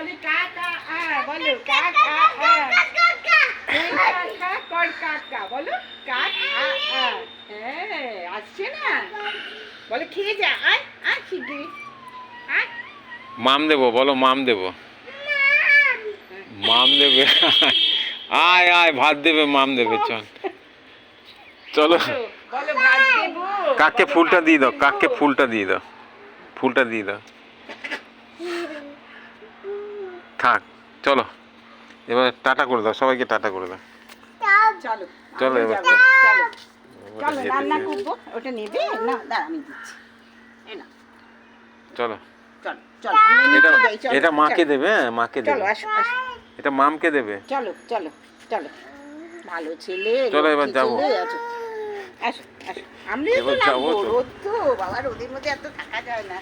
বলে কাকা বলো কাকা কাকা কর কাকা বলো কাকা হ্যাঁ আসছে না বলে খেয়ে যা আয় আয় শিগগিরি আয় মাম দেবো বলো মাম দেবো মাম দেবে আয় আয় ভাত দেবে মাম দেবে চল চলো বলো ভাত দেবো কাককে ফুলটা দিয়ে দাও কাককে ফুলটা দিয়ে দাও ফুলটা দিয়ে দাও থাক চলো এবার টাটা করে দাও সবাইকে টাটা করে দাও চলো চলো এবার চলো চলো ওটা যেতে রান্না দে। করবো ওটা নেবে না দাঁড়া আমি দিচ্ছি এই না চলো চলো চলো আমরা নিচে এটা যাই, চলো, এটা মাকে চলো। দেবে হ্যাঁ মাকে চলো দেবে আসো আসো এটা মামকে দেবে চলো চলো চলো ভালো ছেলে চলো, এবার লক্ষ্মী যাবো। ছেলে, আসো আসো আসো আমরা তো এবার যাবো নামবো তো। রোদ তো বাবা রোদের মধ্যে এত থাকা যায় না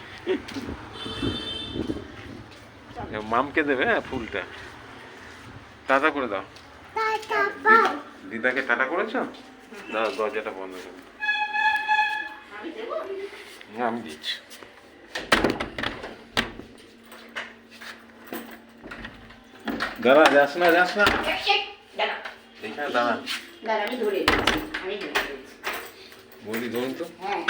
মামকে দেবে হ্যাঁ ফুলটা টাটা করে দাও দিদাকে টাটা করেছো দাও দরজাটা বন্ধ করে আমি দেবো হ্যাঁ আমি দিচ্ছি দাঁড়া যাস না দাঁড়া এখানে দাঁড়া দাঁড়া আমি ধরে দিচ্ছি আমি ধরে দিচ্ছি বলি ধরুন তো হ্যাঁ